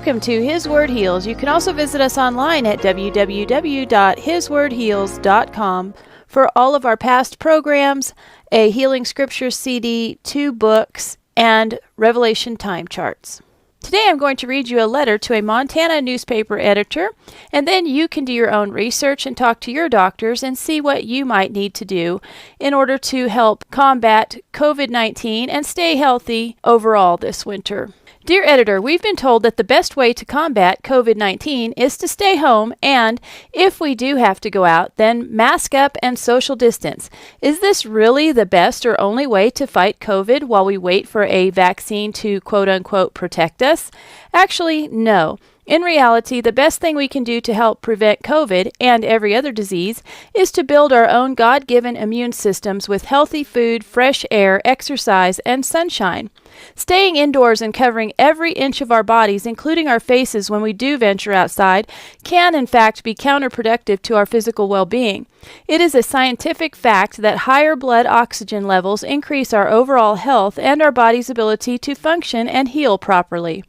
Welcome to His Word Heals. You can also visit us online at www.hiswordheals.com for all of our past programs, a Healing Scriptures CD, 2 books, and Revelation time charts. Today I'm going to read you a letter to a Montana newspaper editor, and then you can do your own research and talk to your doctors and see what you might need to do in order to help combat COVID-19 and stay healthy overall this winter. Dear editor, we've been told that the best way to combat COVID-19 is to stay home and, if we do have to go out, then mask up and social distance. Is this really the best or only way to fight COVID while we wait for a vaccine to quote-unquote protect us? Actually, no. In reality, the best thing we can do to help prevent COVID and every other disease is to build our own God-given immune systems with healthy food, fresh air, exercise, and sunshine. Staying indoors and covering every inch of our bodies, including our faces when we do venture outside, can in fact be counterproductive to our physical well-being. It is a scientific fact that higher blood oxygen levels increase our overall health and our body's ability to function and heal properly.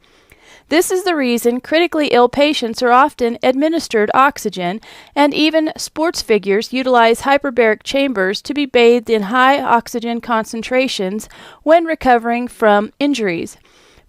This is the reason critically ill patients are often administered oxygen, and even sports figures utilize hyperbaric chambers to be bathed in high oxygen concentrations when recovering from injuries.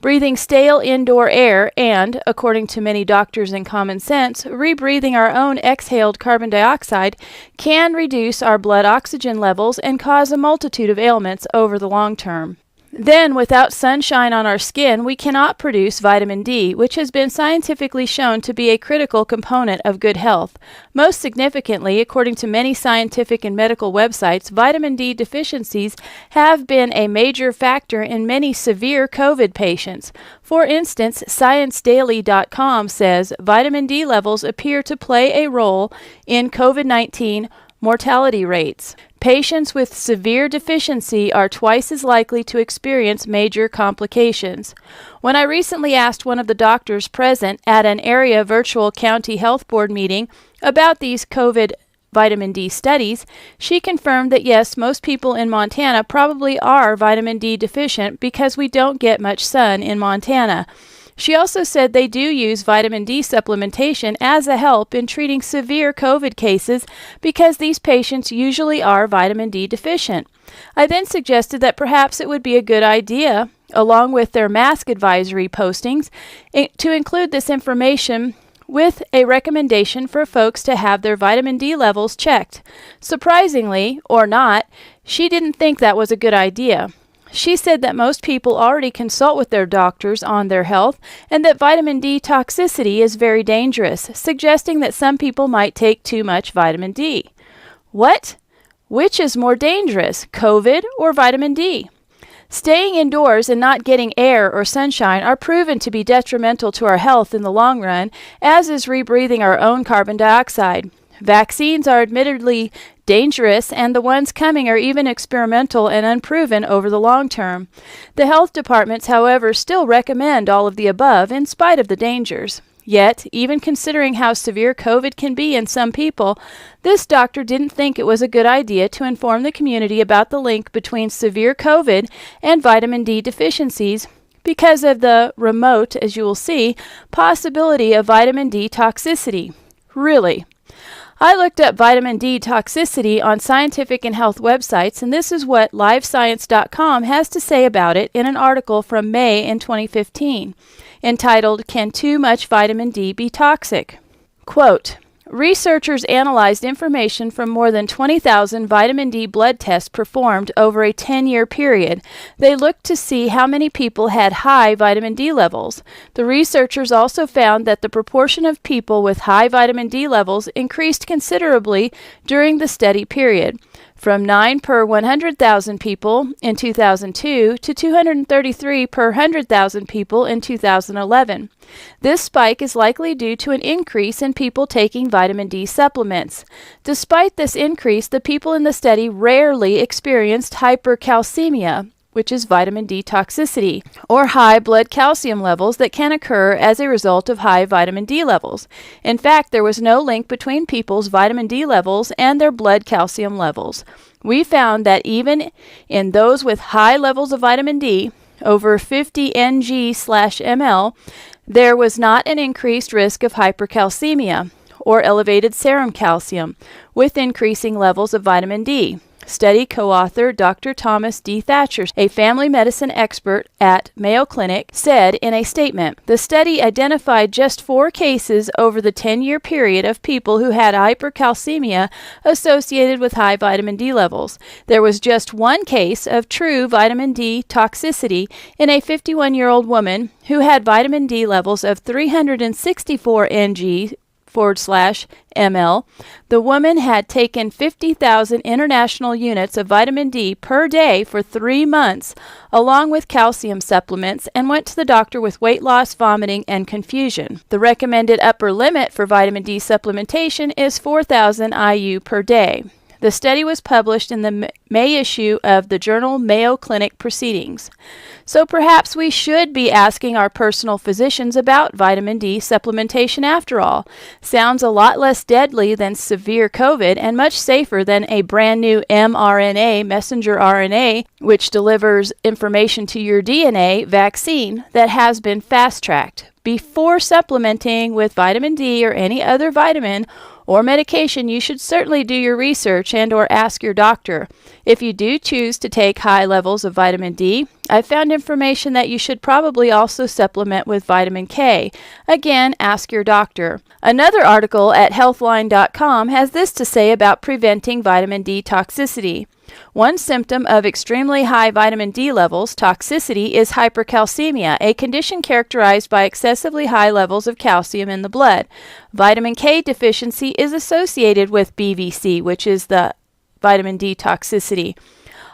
Breathing stale indoor air and, according to many doctors and common sense, rebreathing our own exhaled carbon dioxide can reduce our blood oxygen levels and cause a multitude of ailments over the long term. Then, without sunshine on our skin, we cannot produce vitamin D, which has been scientifically shown to be a critical component of good health. Most significantly, according to many scientific and medical websites, vitamin D deficiencies have been a major factor in many severe COVID patients. For instance, ScienceDaily.com says vitamin D levels appear to play a role in COVID-19 mortality rates. Patients with severe deficiency are twice as likely to experience major complications. When I recently asked one of the doctors present at an area virtual county health board meeting about these COVID vitamin D studies, she confirmed that yes, most people in Montana probably are vitamin D deficient because we don't get much sun in Montana. She also said they do use vitamin D supplementation as a help in treating severe COVID cases because these patients usually are vitamin D deficient. I then suggested that perhaps it would be a good idea, along with their mask advisory postings, to include this information with a recommendation for folks to have their vitamin D levels checked. Surprisingly, or not, she didn't think that was a good idea. She said that most people already consult with their doctors on their health and that vitamin D toxicity is very dangerous, suggesting that some people might take too much vitamin D. What? Which is more dangerous, COVID or vitamin D? Staying indoors and not getting air or sunshine are proven to be detrimental to our health in the long run, as is rebreathing our own carbon dioxide. Vaccines are admittedly dangerous, and the ones coming are even experimental and unproven over the long term. The health departments, however, still recommend all of the above in spite of the dangers. Yet, even considering how severe COVID can be in some people, this doctor didn't think it was a good idea to inform the community about the link between severe COVID and vitamin D deficiencies because of the remote, as you will see, possibility of vitamin D toxicity. Really? I looked up vitamin D toxicity on scientific and health websites, and this is what livescience.com has to say about it in an article from May in 2015, entitled, "Can Too Much Vitamin D Be Toxic?" Quote, researchers analyzed information from more than 20,000 vitamin D blood tests performed over a 10-year period. They looked to see how many people had high vitamin D levels. The researchers also found that the proportion of people with high vitamin D levels increased considerably during the study period, from 9 per 100,000 people in 2002 to 233 per 100,000 people in 2011. This spike is likely due to an increase in people taking vitamin D supplements. Despite this increase, the people in the study rarely experienced hypercalcemia, which is vitamin D toxicity, or high blood calcium levels that can occur as a result of high vitamin D levels. In fact, there was no link between people's vitamin D levels and their blood calcium levels. We found that even in those with high levels of vitamin D, over 50 ng/ml, There was not an increased risk of hypercalcemia or elevated serum calcium with increasing levels of vitamin D. Study co-author Dr. Thomas D. Thatcher, a family medicine expert at Mayo Clinic, said in a statement, "The study identified just 4 cases over the 10-year period of people who had hypercalcemia associated with high vitamin D levels. There was just 1 case of true vitamin D toxicity in a 51-year-old woman who had vitamin D levels of 364 ng/ml. The woman had taken 50,000 international units of vitamin D per day for 3 months, along with calcium supplements, and went to the doctor with weight loss, vomiting, and confusion. The recommended upper limit for vitamin D supplementation is 4,000 IU per day." The study was published in the May issue of the journal Mayo Clinic Proceedings. So perhaps we should be asking our personal physicians about vitamin D supplementation after all. Sounds a lot less deadly than severe COVID and much safer than a brand new mRNA, messenger RNA, which delivers information to your DNA vaccine that has been fast-tracked. Before supplementing with vitamin D or any other vitamin or medication, you should certainly do your research and or ask your doctor. If you do choose to take high levels of vitamin D, I found information that you should probably also supplement with vitamin K. Again, ask your doctor. Another article at healthline.com has this to say about preventing vitamin D toxicity. One symptom of extremely high vitamin D levels, toxicity, is hypercalcemia, a condition characterized by excessively high levels of calcium in the blood. Vitamin K deficiency is associated with BVC, which is the vitamin D toxicity.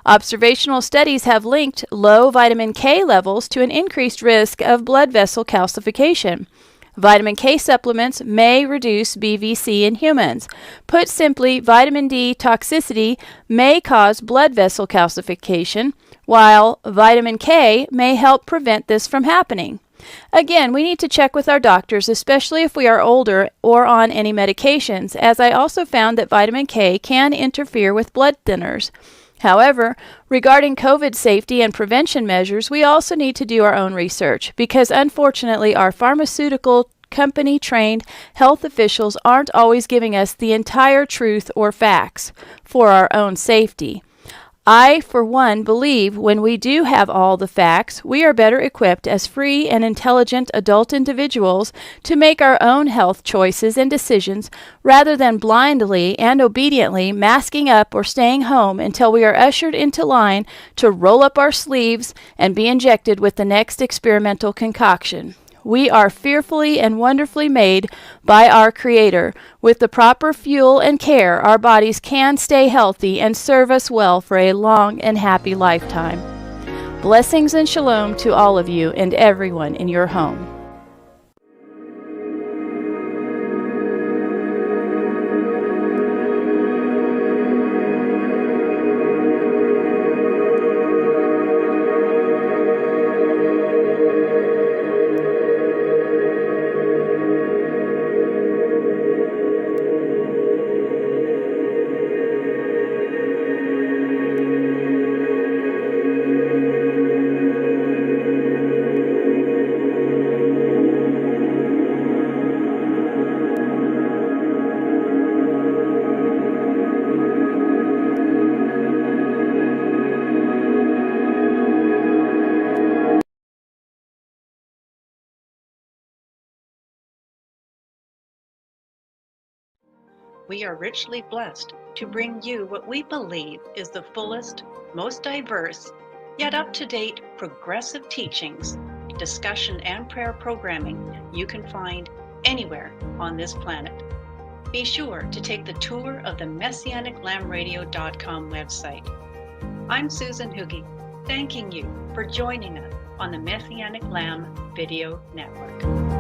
Observational studies have linked low vitamin K levels to an increased risk of blood vessel calcification. Vitamin K supplements may reduce BVC in humans. Put simply, vitamin D toxicity may cause blood vessel calcification, while vitamin K may help prevent this from happening. Again, we need to check with our doctors, especially if we are older or on any medications, as I also found that vitamin K can interfere with blood thinners. However, regarding COVID safety and prevention measures, we also need to do our own research because unfortunately our pharmaceutical company-trained health officials aren't always giving us the entire truth or facts for our own safety. I, for one, believe when we do have all the facts, we are better equipped as free and intelligent adult individuals to make our own health choices and decisions rather than blindly and obediently masking up or staying home until we are ushered into line to roll up our sleeves and be injected with the next experimental concoction. We are fearfully and wonderfully made by our Creator. With the proper fuel and care, our bodies can stay healthy and serve us well for a long and happy lifetime. Blessings and shalom to all of you and everyone in your home. We are richly blessed to bring you what we believe is the fullest, most diverse, yet up-to-date progressive teachings, discussion, and prayer programming you can find anywhere on this planet. Be sure to take the tour of the MessianicLambRadio.com website. I'm Susan Hoogie, thanking you for joining us on the Messianic Lamb Video Network.